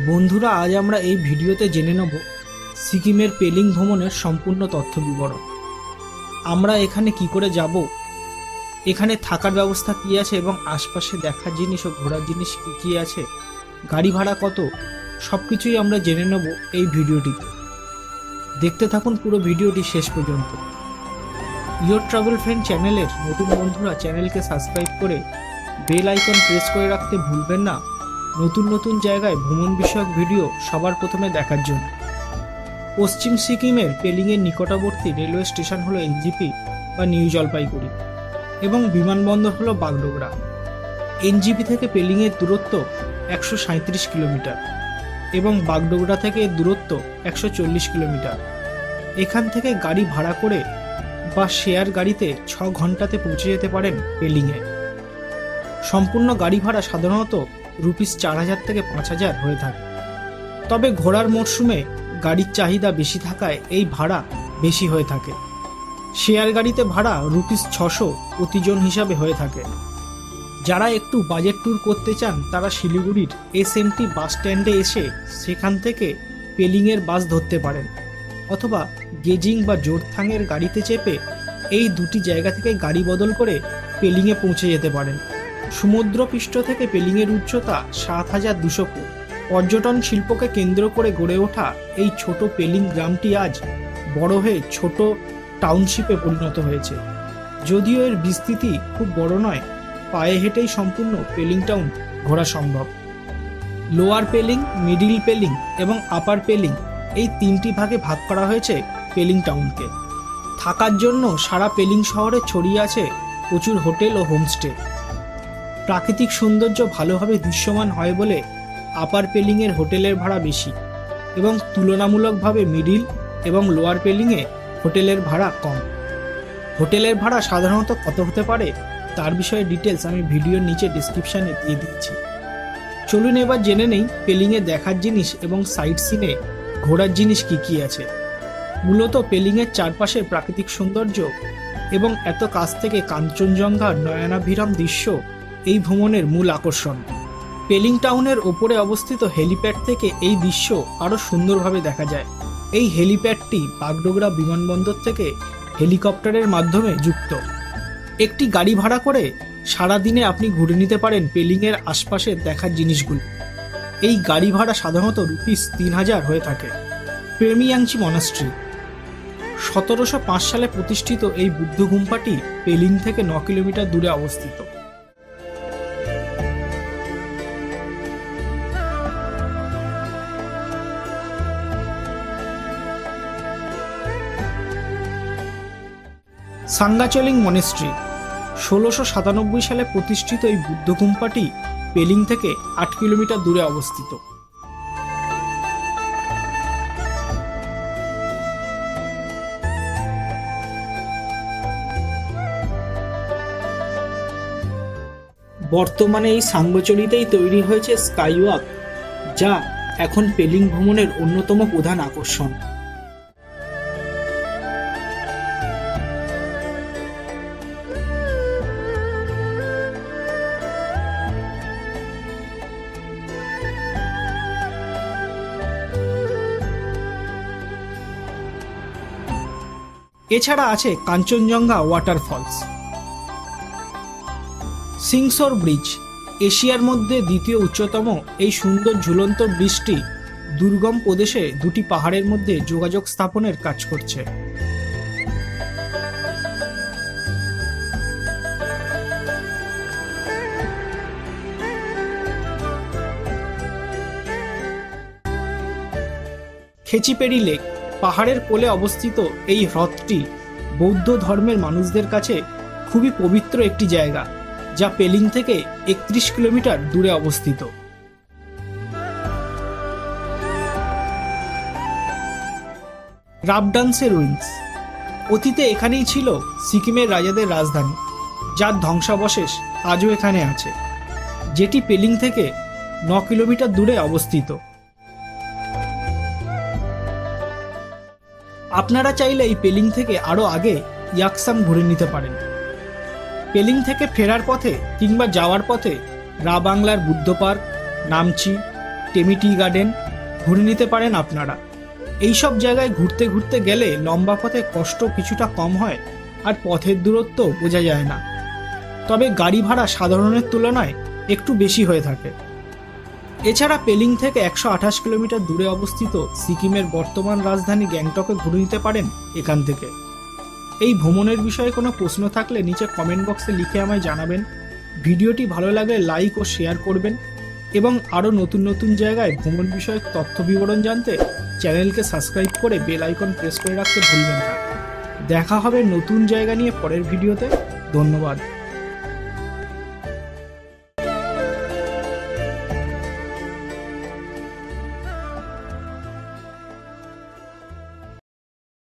বন্ধুরা, আজ আমরা এই ভিডিওতে জেনে নেব সিকিমের পেলিং ভ্রমণের সম্পূর্ণ তথ্য বিবরণ। আমরা এখানে কি করে যাব, এখানে থাকার ব্যবস্থা কি আছে এবং আশপাশে দেখার জিনিস ও ঘোরার জিনিস কি কি আছে, গাড়ি ভাড়া কত, সব কিছুই আমরা জেনে নেব এই ভিডিওটিতে। দেখতে থাকুন পুরো ভিডিওটি শেষ পর্যন্ত। ইয়োর ট্রাভেল ফ্রেন্ড চ্যানেলের নতুন বন্ধুরা চ্যানেলকে সাবস্ক্রাইব করে বেল আইকন প্রেস করে রাখতে ভুলবেন না নতুন নতুন জায়গায় ভ্রমণ বিষয়ক ভিডিও সবার প্রথমে দেখার জন্য। পশ্চিম সিকিমের পেলিংয়ের নিকটবর্তী রেলওয়ে স্টেশন হলো এনজিপি বা নিউ জলপাইগুড়ি এবং বিমানবন্দর হলো বাগডোগরা। এনজিপি থেকে পেলিংয়ের দূরত্ব 137 কিলোমিটার এবং বাগডোগরা থেকে এর দূরত্ব 140 কিলোমিটার। এখান থেকে গাড়ি ভাড়া করে বা শেয়ার গাড়িতে 6 ঘন্টাতে পৌঁছে যেতে পারেন পেলিংয়ে। সম্পূর্ণ গাড়ি ভাড়া সাধারণত ₹4000 থেকে 5000 হয়ে থাকে, তবে ঘোড়ার মরশুমে গাড়ির চাহিদা বেশি থাকায় এই ভাড়া বেশি হয়ে থাকে। শেয়ার গাড়িতে ভাড়া ₹600 প্রতিজন হিসাবে হয়ে থাকে। যারা একটু বাজেট ট্যুর করতে চান তারা শিলিগুড়ির এসএমটি বাস স্ট্যান্ডে এসে সেখান থেকে পেলিংয়ের বাস ধরতে পারেন, অথবা গেজিং বা জোরথাংয়ের গাড়িতে চেপে এই দুটি জায়গা থেকে গাড়ি বদল করে পেলিংয়ে পৌঁছে যেতে পারেন। সমুদ্রপৃষ্ঠ থেকে পেলিংয়ের উচ্চতা 7200 ফুট। পর্যটন শিল্পকে কেন্দ্র করে গড়ে ওঠা এই ছোট পেলিং গ্রামটি আজ বড় হয়ে ছোট টাউনশিপে পরিণত হয়েছে। যদিও এর বিস্তৃতি খুব বড় নয়, পায়ে হেঁটেই সম্পূর্ণ পেলিং টাউন ঘোরা সম্ভব। লোয়ার পেলিং, মিডিল পেলিং এবং আপার পেলিং এই 3টি ভাগে ভাগ করা হয়েছে পেলিং টাউনকে। থাকার জন্য সারা পেলিং শহরে ছড়িয়ে আছে প্রচুর হোটেল ও হোমস্টে। প্রাকৃতিক সৌন্দর্য ভালোভাবে দৃশ্যমান হয় বলে আপার পেলিংয়ের হোটেলের ভাড়া বেশি এবং তুলনামূলকভাবে মিডিল এবং লোয়ার পেলিংয়ে হোটেলের ভাড়া কম। হোটেলের ভাড়া সাধারণত কত হতে পারে তার বিষয়ে ডিটেলস আমি ভিডিওর নিচে ডিসক্রিপশানে দিয়ে দিচ্ছি। চলুন এবার জেনে নেই পেলিংয়ে দেখার জিনিস এবং সাইট সিনে ঘোরার জিনিস কি কি আছে। মূলত পেলিংয়ের চারপাশের প্রাকৃতিক সৌন্দর্য এবং এত কাছ থেকে কাঞ্চনজঙ্ঘার নয়নাভিরাম দৃশ্য এই ভ্রমণের মূল আকর্ষণ। পেলিং টাউনের ওপরে অবস্থিত হেলিপ্যাড থেকে এই দৃশ্য আরও সুন্দরভাবে দেখা যায়। এই হেলিপ্যাডটি বাগডোগরা বিমানবন্দর থেকে হেলিকপ্টারের মাধ্যমে যুক্ত। একটি গাড়ি ভাড়া করে সারাদিনে আপনি ঘুরে নিতে পারেন পেলিংয়ের আশপাশের দেখার জিনিসগুলো। এই গাড়ি ভাড়া সাধারণত ₹3000 হয়ে থাকে। প্রেমিয়াংচি মনাস্ট্রি 1705 সালে প্রতিষ্ঠিত এই বুদ্ধ গুম্ফাটি পেলিং থেকে 9 কিলোমিটার দূরে অবস্থিত। সাঙ্গাচলিং মনেস্ট্রি 1697 সালে প্রতিষ্ঠিত এই বুদ্ধ গুম্ফাটি পেলিং থেকে 8 কিলোমিটার দূরে অবস্থিত। বর্তমানে এই সাঙ্গচলিতেই তৈরি হয়েছে স্কাইওয়াক, যা এখন পেলিং ভ্রমণের অন্যতম প্রধান আকর্ষণ। এছাড়া আছে কাঞ্চনজঙ্ঘা ওয়াটারফলস। সিংসোর ব্রিজ এশিয়ার মধ্যে দ্বিতীয় উচ্চতম এই সুন্দর ঝুলন্ত ব্রিজটি দুর্গম প্রদেশে দুটি পাহাড়ের মধ্যে যোগাযোগ স্থাপনের কাজ করছে। খেচিপেড়ি লেক পাহাড়ের কোলে অবস্থিত এই হ্রদটি বৌদ্ধ ধর্মের মানুষদের কাছে খুবই পবিত্র একটি জায়গা, যা পেলিং থেকে 31 কিলোমিটার দূরে অবস্থিত। রাবডান্সের রুইন্স অতীতে এখানেই ছিল সিকিমের রাজাদের রাজধানী, যার ধ্বংসাবশেষ আজও এখানে আছে, যেটি পেলিং থেকে 9 কিলোমিটার দূরে অবস্থিত। আপনারা চাইলে এই পেলিং থেকে আরও আগে ইয়াকসাম ঘুরে নিতে পারেন। পেলিং থেকে ফেরার পথে কিংবা যাওয়ার পথে রা বাংলার Buddha park, Namchi, Tammy tea garden ঘুরে নিতে পারেন আপনারা। এই সব জায়গায় ঘুরতে ঘুরতে গেলে লম্বা পথে কষ্ট কিছুটা কম হয় আর পথের দূরত্ব বোঝা যায় না, তবে গাড়ি ভাড়া সাধারণের তুলনায় একটু বেশি হয়ে থাকে। এছাড়া পেলিং থেকে 128 কিলোমিটার দূরে অবস্থিত সিকিমের বর্তমান রাজধানী গ্যাংটকে ঘুরে নিতে পারেন এখান থেকে। এই ভ্রমণের বিষয়ে কোনো প্রশ্ন থাকলে নিচে কমেন্ট বক্সে লিখে আমায় জানাবেন। ভিডিওটি ভালো লাগলে লাইক ও শেয়ার করবেন এবং আরও নতুন নতুন জায়গায় ভ্রমণ বিষয়ক তথ্য বিবরণ জানতে চ্যানেলকে সাবস্ক্রাইব করে বেল আইকন প্রেস করে রাখতে ভুলবেন না। দেখা হবে নতুন জায়গা নিয়ে পরের ভিডিওতে। ধন্যবাদ।